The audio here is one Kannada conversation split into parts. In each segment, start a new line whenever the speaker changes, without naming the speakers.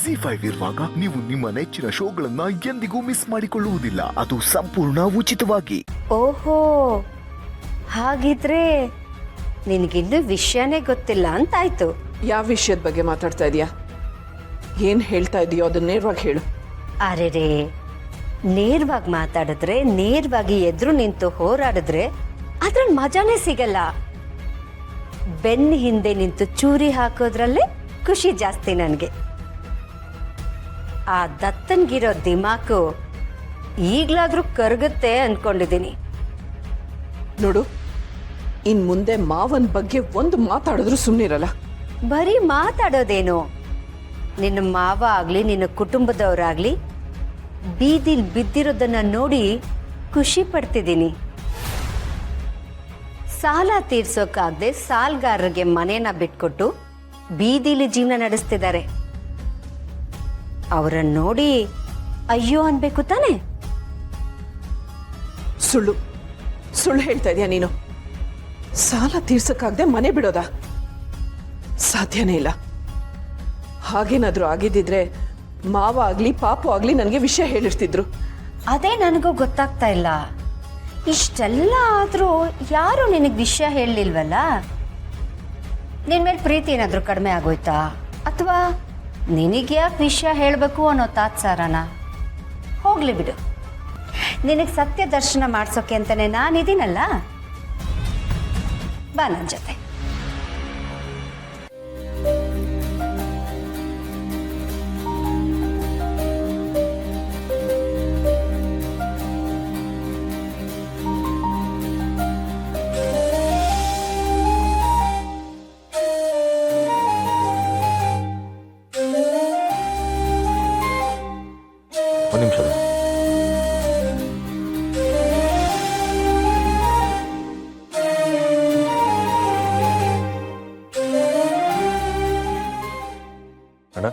ZEE5 ಇರುವಾಗ ನೀವು ನಿಮ್ಮ ನೆಚ್ಚಿನ ಶೋಗಳನ್ನ ಎಂದಿಗೂ ಮಿಸ್ ಮಾಡಿಕೊಳ್ಳುವುದಿಲ್ಲ. ಅದು ಸಂಪೂರ್ಣ ಉಚಿತವಾಗಿ.
ಓಹೋ, ಹಾಗಿದ್ರೆ ನಿನಗಿನ್ನೂ ವಿಷಯನೇ ಗೊತ್ತಿಲ್ಲ ಅಂತಾಯ್ತು.
ಯಾವ ವಿಷಯದ ಬಗ್ಗೆ ಮಾತಾಡ್ತಾ ಇದೀಯಾ? ಏನ್ ಹೇಳ್ತಾ ಇದೀಯೋ ಅದನ್ನ ನೇರವಾಗಿ ಹೇಳು.
ಅರೆರೇ, ನೇರವಾಗಿ ಮಾತಾಡಿದ್ರೆ, ನೇರವಾಗಿ ಎದುರು ನಿಂತು ಹೋರಾಡಿದ್ರೆ ಅದ್ರಲ್ಲಿ ಮಜಾನೇ ಸಿಗಲ್ಲ. ಬೆನ್ನ ಹಿಂದೆ ನಿಂತು ಚೂರಿ ಹಾಕೋದ್ರಲ್ಲೇ ಖುಷಿ ಜಾಸ್ತಿ ನನಗೆ. ಆ ದತ್ತನ್ಗಿರೋ ದಿಮಾಕು ಈಗ್ಲಾದ್ರೂ ಕರಗುತ್ತೆ ಅನ್ಕೊಂಡಿದ್ದೀನಿ.
ನೋಡು, ಇನ್ ಮುಂದೆ ಮಾವನ್ ಬಗ್ಗೆ ಒಂದು ಮಾತಾಡಿದ್ರು ಸುಮ್ಮನಿರಲ್ಲ.
ಬರೀ ಮಾತಾಡೋದೇನು? ನಿನ್ನ ಮಾವ ಆಗ್ಲಿ, ನಿನ್ನ ಕುಟುಂಬದವರಾಗ್ಲಿ ಬೀದಿಲ್ ಬಿದ್ದಿರೋದನ್ನ ನೋಡಿ ಖುಷಿ ಪಡ್ತಿದ್ದೀನಿ. ಸಾಲ ತೀರ್ಸೋಕಾಗದೆ ಸಾಲ್ಗಾರರಿಗೆ ಮನೇನ ಬಿಟ್ಕೊಟ್ಟು ಬೀದಿಲಿ ಜೀವನ ನಡೆಸ್ತಿದ್ದಾರೆ. ಅವರನ್ನ ನೋಡಿ ಅಯ್ಯೋ ಅನ್ಬೇಕು ತಾನೆ?
ಸುಳ್ಳು ಸುಳ್ಳು ಹೇಳ್ತಾ ಇದೀಯ ನೀನು. ಸಾಲ ತೀರ್ಸಕ್ಕಾಗದೆ ಮನೆ ಬಿಡೋದಾ? ಸಾಧ್ಯನೇ ಇಲ್ಲ. ಹಾಗೇನಾದ್ರೂ ಆಗಿದ್ದಿದ್ರೆ ಮಾವ ಆಗ್ಲಿ ಪಾಪು ಆಗ್ಲಿ ನನಗೆ ವಿಷಯ ಹೇಳಿರ್ತಿದ್ರು.
ಅದೇ ನನಗೂ ಗೊತ್ತಾಗ್ತಾ ಇಲ್ಲ. ಇಷ್ಟೆಲ್ಲ ಆದ್ರೂ ಯಾರು ನಿನಗೆ ವಿಷಯ ಹೇಳಲಿಲ್ವಲ್ಲ? ನಿನ್ ಮೇಲೆ ಪ್ರೀತಿ ಏನಾದ್ರೂ ಕಡಿಮೆ ಆಗೋಯ್ತಾ? ಅಥವಾ ನಿನಗೆ ಯಾಕೆ ವಿಷಯ ಹೇಳಬೇಕು ಅನ್ನೋ ತಾತ್ಸಾರನ? ಹೋಗ್ಲಿ ಬಿಡು, ನಿನಗೆ ಸತ್ಯ ದರ್ಶನ ಮಾಡ್ಸೋಕೆ ಅಂತಾನೆ ನಾನಿದ್ದೀನಲ್ಲ. ಬಾ ನನ್ನ ಜೊತೆ.
ಒಂದು ನಿಮಿಷ. ಅಣ್ಣ,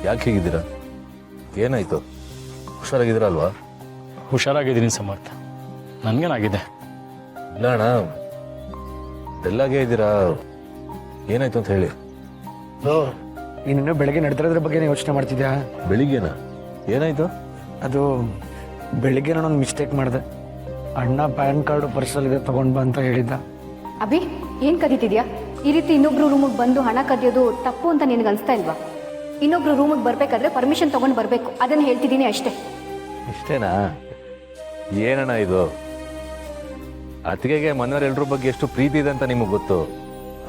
ಯಾಕೆ ಹೀಗಿದ್ದೀರಾ? ಏನಾಯ್ತು? ಹುಷಾರಾಗಿದ್ದೀರಲ್ವಾ?
ಹುಷಾರಾಗಿದ್ದೀನಿ ಸಮರ್ಥ. ನನಗೇನಾಗಿದೆ?
ಇಲ್ಲ ಅಣ್ಣ, ಎಲ್ಲಾಗೇ ಇದ್ದೀರಾ? ಏನಾಯ್ತು ಅಂತ ಹೇಳಿ.
ನೀನು ಬೆಳಗ್ಗೆ ನಡೆದಿರೋದ್ರ ಬಗ್ಗೆ ಯೋಚನೆ ಮಾಡ್ತಿದ್ಯಾ?
ಬೆಳಿಗ್ಗೆನಾ? ಏನಾಯ್ತು?
ಅದು ಬೆಳಿಗ್ಗೆ ನಾನೊಂದು ಮಿಸ್ಟೇಕ್ ಮಾಡಿದೆ. ಅಣ್ಣ ಪ್ಯಾನ್ ಕಾರ್ಡು ಪರ್ಸಲ್ಲಿದೆ ತಗೊಂಡ್ ಬಾ ಅಂತ ಹೇಳಿದ್ದ.
ಅಭಿ, ಏನ್ ಕದೀತಿದ್ಯಾ? ಈ ರೀತಿ ಇನ್ನೊಬ್ರು ರೂಮಿಗೆ ಬಂದು ಹಣ ಕದಿಯೋದು ತಪ್ಪು ಅಂತ ನಿನಗೆ ಅನಿಸ್ತಾ ಇಲ್ವಾ? ಇನ್ನೊಬ್ರು ರೂಮಿಗೆ ಬರ್ಬೇಕಾದ್ರೆ ಪರ್ಮಿಷನ್ ತಗೊಂಡು ಬರಬೇಕು, ಅದನ್ನು ಹೇಳ್ತಿದ್ದೀನಿ ಅಷ್ಟೇ.
ಇಷ್ಟೇನಾ? ಏನಣ್ಣ ಇದು? ಅತ್ತಿಗೆಗೆ ಮನೆಯವರೆಲ್ಲರ ಬಗ್ಗೆ ಎಷ್ಟು ಪ್ರೀತಿ ಇದೆ ಅಂತ ನಿಮಗೆ ಗೊತ್ತು.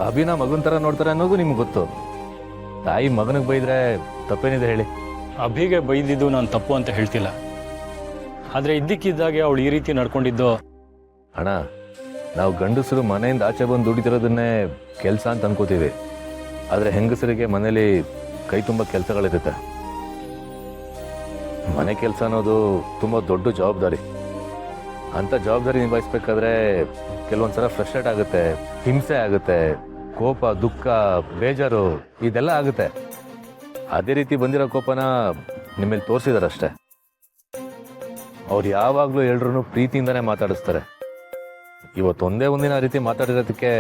ಅಭಿನ ಮಗನ ಥರ ನೋಡ್ತಾರೆ ಅನ್ನೋದು ನಿಮ್ಗೆ ಗೊತ್ತು. ತಾಯಿ ಮಗನಿಗೆ ಬೈದ್ರೆ ತಪ್ಪೇನಿದೆ ಹೇಳಿ?
ಅಭಿಗೆ ಬೈದಿದ್ದು ನಾನು ತಪ್ಪು ಅಂತ ಹೇಳ್ತಿಲ್ಲ. ಆದರೆ ಇದ್ದಕ್ಕಿದ್ದಾಗೆ ಅವಳು ಈ ರೀತಿ ನಡ್ಕೊಂಡಿದ್ದು.
ಅಣ್ಣ, ನಾವು ಗಂಡಸರು ಮನೆಯಿಂದ ಆಚೆ ಬಂದು ದುಡಿತಿರೋದನ್ನೇ ಕೆಲಸ ಅಂತ ಅನ್ಕೋತೀವಿ. ಆದರೆ ಹೆಂಗಸರಿಗೆ ಮನೇಲಿ ಕೈ ತುಂಬ ಕೆಲಸಗಳಿರುತ್ತೆ. ಮನೆ ಕೆಲಸ ಅನ್ನೋದು ತುಂಬ ದೊಡ್ಡ ಜವಾಬ್ದಾರಿ. ಅಂಥ ಜವಾಬ್ದಾರಿ ನಿಭಾಯಿಸ್ಬೇಕಾದ್ರೆ ಕೆಲವೊಂದ್ಸಲ ಫ್ರಸ್ಟ್ರೇಟ್ ಆಗುತ್ತೆ, ಹಿಂಸೆ ಆಗುತ್ತೆ, ಕೋಪ, ದುಃಖ, ಬೇಜಾರು ಇದೆಲ್ಲ ಆಗುತ್ತೆ. ಅದೇ ರೀತಿ ಬಂದಿರೋ ಕೋಪನ ನಿಮ್ಮಲ್ಲಿ ತೋರಿಸಿದಾರಷ್ಟೆ. ಅವ್ರು ಯಾವಾಗಲೂ ಎಲ್ರೂ ಪ್ರೀತಿಯಿಂದನೇ ಮಾತಾಡಿಸ್ತಾರೆ. ಇವತ್ತು ಒಂದೇ ಒಂದಿನ ಆ ರೀತಿ ಮಾತಾಡಿರೋದಕ್ಕೆ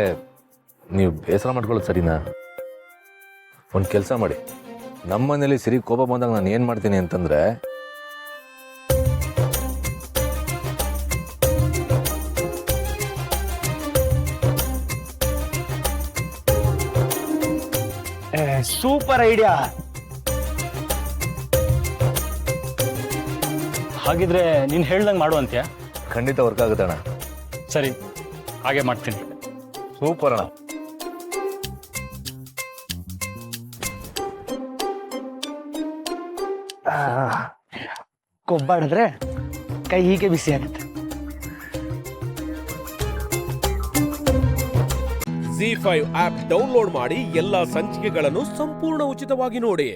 ನೀವು ಬೇಸರ ಮಾಡ್ಕೊಳ್ಳೋದು ಸರಿನಾ? ಒಂದು ಕೆಲಸ ಮಾಡಿ, ನಮ್ಮ ಮನೇಲಿ ಸಿರಿ ಕೋಪ ಬಂದಾಗ ನಾನು ಏನು ಮಾಡ್ತೀನಿ ಅಂತಂದರೆ,
ಸೂಪರ್ ಐಡಿಯಾ.
ಹಾಗಿದ್ರೆ ನೀನು ಹೇಳ್ದಂಗೆ ಮಾಡು ಅಂತ್ಯಾ?
ಖಂಡಿತ ವರ್ಕ್ ಆಗುತ್ತೆ ಅಣ್ಣ.
ಸರಿ, ಹಾಗೆ ಮಾಡ್ತೀನಿ.
ಸೂಪರ್ ಅಣ್ಣ.
ಕೊಬ್ಬಾಡಿದ್ರೆ ಕೈ ಹೀಗೆ ಬಿಸಿ ಆಗುತ್ತೆ.
ZEE5 ಆಪ್ ಡೌನ್ಲೋಡ್ ಮಾಡಿ ಎಲ್ಲಾ ಸಂಚಿಕೆಗಳನ್ನು ಸಂಪೂರ್ಣ ಉಚಿತವಾಗಿ ನೋಡಿ.